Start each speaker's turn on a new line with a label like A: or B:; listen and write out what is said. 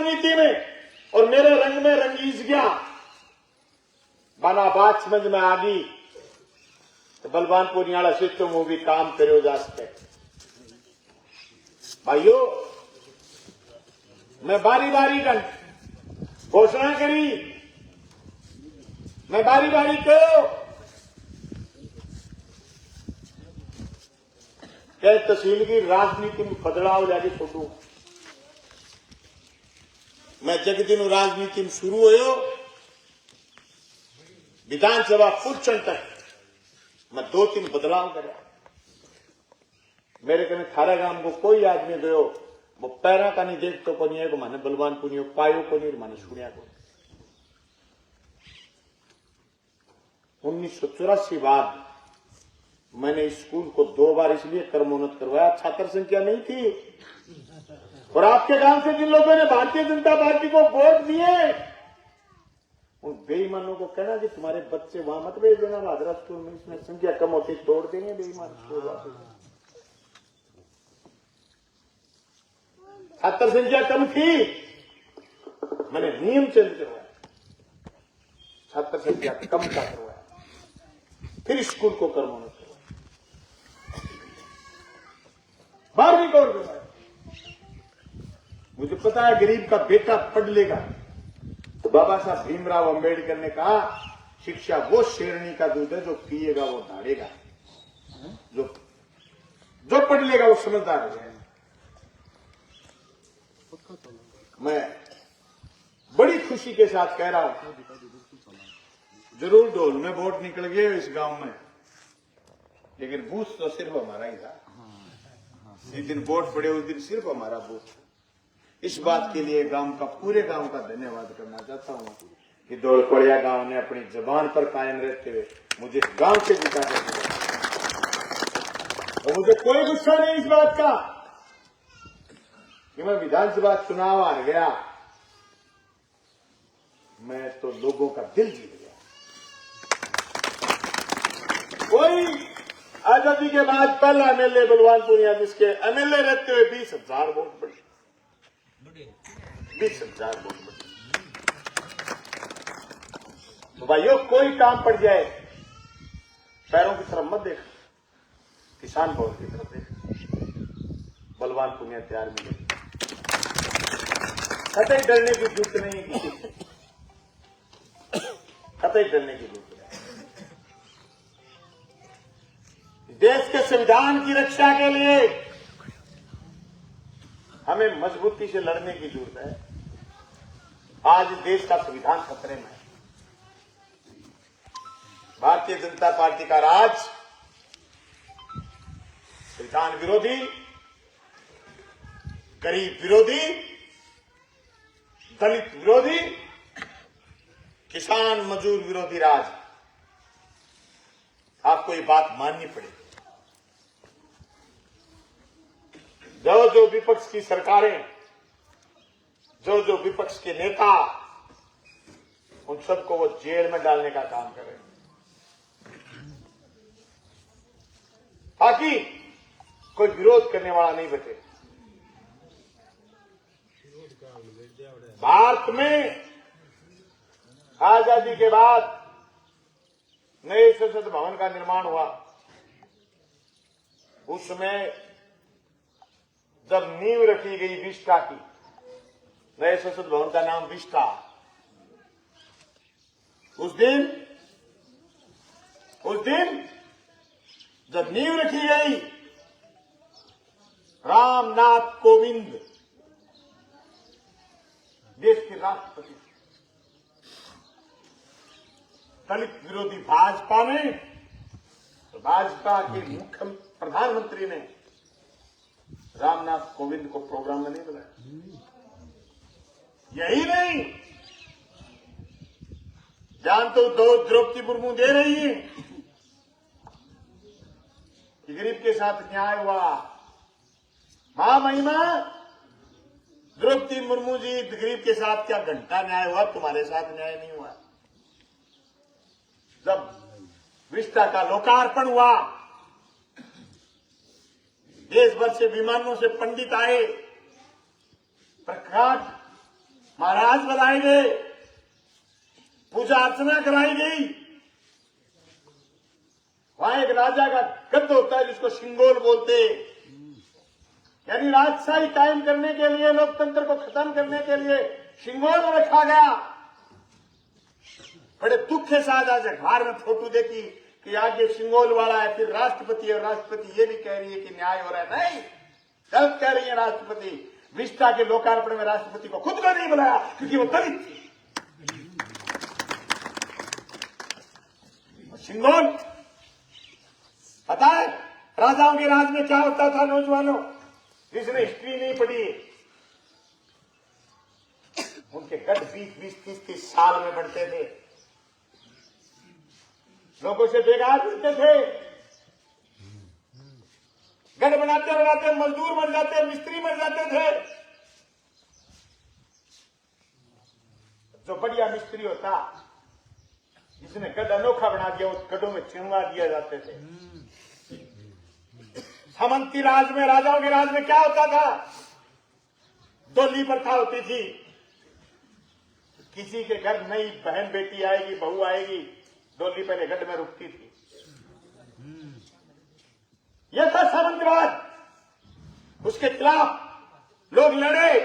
A: नीति में और मेरे रंग में रंगीस गया, बना बात समझ में आ गई तो बलवानपुर वाला सिस्टम वो भी काम करो जा सके। भाइयों, मैं बारी बारी घोषणा करी, मैं बारी बारी कहो क्या तहसील की राजनीति में बदलाव जाके छोड़ू। मैं जग दिन राजनीति में शुरू हो विधानसभा पुरचन तक मैं 2-3 बदलाव करा। मेरे कने थारा गांव को कोई आदमी गयो वो पैरा का नहीं देख तो को नहीं है, माने बलवानपुर नहीं पायो को नहीं, माने सुनिया को। 1984 बाद मैंने स्कूल को 2 बार इसलिए क्रमोन्नत करवाया, छात्र संख्या नहीं थी। और आपके गांव से जिन लोगों ने भारतीय जनता पार्टी को वोट दिए उन बेईमानों को कहना कि तुम्हारे बच्चे वहां मत भेज देना, भादरा स्कूल में इसमें संख्या कम होती तोड़ देंगे बेईमान स्कूल वापस। छात्र संख्या कम थी, मैंने नियम चेंज करवाया, छात्र संख्या कम का करवाया, फिर स्कूल को क्रमोन्नत करवाया, 12वीं को करवाया। मुझे पता है गरीब का बेटा पढ़ लेगा तो बाबा साहब भीमराव अंबेडकर ने कहा शिक्षा वो शेरनी का दूध है जो पिएगा वो धाड़ेगा, जो पढ़ लेगा वो समझदार हो जाएगा। मैं बड़ी खुशी के साथ कह रहा हूं, जरूर ढोल में वोट निकल गए इस गांव में, लेकिन बूथ तो सिर्फ हमारा ही था। जिस दिन वोट पड़े उस दिन सिर्फ हमारा बूथ। इस बात के लिए गांव का पूरे गांव का धन्यवाद करना चाहता हूं कि दौलपड़िया गांव ने अपनी जबान पर कायम रहते हुए मुझे इस गांव से जिता कर दिया। और मुझे कोई गुस्सा नहीं इस बात का कि मैं विधानसभा चुनाव हार गया, मैं तो लोगों का दिल जीत गया। कोई आजादी के बाद पहला एमएलए बलवानपुर जिसके एमएलए रहते हुए 20,000 वोट बढ़े, 20,000 वोट बढ़े। तो भाइयों, कोई काम पड़ जाए पैरों की तरफ मत देख, किसान भवन की तरफ देख। बलवानपुर तैयार मिले, कतई डरने की जरूरत नहीं, किसी कतई डरने की जरूरत नहीं। देश के संविधान की रक्षा के लिए हमें मजबूती से लड़ने की जरूरत है। आज देश का संविधान खतरे में है। भारतीय जनता पार्टी का राज संविधान विरोधी, गरीब विरोधी, दलित विरोधी, किसान मजदूर विरोधी राज। आपको ये बात माननी पड़ेगी। जो विपक्ष की सरकारें, जो विपक्ष के नेता, उन सबको वो जेल में डालने का काम कर रहे हैं ताकि कोई विरोध करने वाला नहीं बचे। भारत में आजादी के बाद नए संसद भवन का निर्माण हुआ। उसमें जब नींव रखी गई विस्टा की, नए संसद भवन का नाम विस्टा, उस दिन जब नींव रखी गई, रामनाथ कोविंद देश के राष्ट्रपति, दलित विरोधी भाजपा ने, तो भाजपा के मुख्य प्रधानमंत्री ने रामनाथ कोविंद को प्रोग्राम में नहीं बुलाया। यही नहीं, जान तो द्रौपदी मुर्मू दे रही है कि गरीब के साथ न्याय हुआ। मां महिमा द्रौपदी मुर्मू जी, गरीब के साथ क्या घंटा न्याय हुआ, तुम्हारे साथ न्याय नहीं हुआ। जब विस्टा का लोकार्पण हुआ, देश भर से विमानों से पंडित आए, प्रकाश महाराज बनाए गए, पूजा अर्चना कराई गई। वहां एक राजा का गद्द होता है जिसको सिंगोल बोलते, यानी राजशाही कायम करने के लिए, लोकतंत्र को खत्म करने के लिए सिंगोल रखा गया। बड़े दुख के साथ आज अखबार में फोटो देखी कि आज ये सिंगोल वाला है, फिर राष्ट्रपति है, राष्ट्रपति ये भी कह रही है कि न्याय हो रहा है। नहीं, गलत कह रही है राष्ट्रपति। विस्टा के लोकार्पण में राष्ट्रपति को खुद को नहीं बुलाया क्योंकि वो दलित थी। सिंगोल पता है राजाओं के राज में क्या होता था नौजवानों? जिसने हिस्ट्री नहीं पढ़ी, उनके गढ़ 20-20-30-30 साल में बढ़ते थे, लोगों से बेगार मिलते थे, गढ़ बनाते बनाते मजदूर मर जाते, मिस्त्री मर जाते थे। जो बढ़िया मिस्त्री होता, जिसने गढ़ अनोखा बना दिया, उस गढ़ों में चिनवा दिया जाते थे। सामंती राज में, राजाओं के राज में क्या होता था? डोली प्रथा होती थी। किसी के घर नई बहन बेटी आएगी, बहू आएगी, डोली पहले गढ़ में रुकती थी। यह था सामंतवाद। उसके खिलाफ लोग लड़े,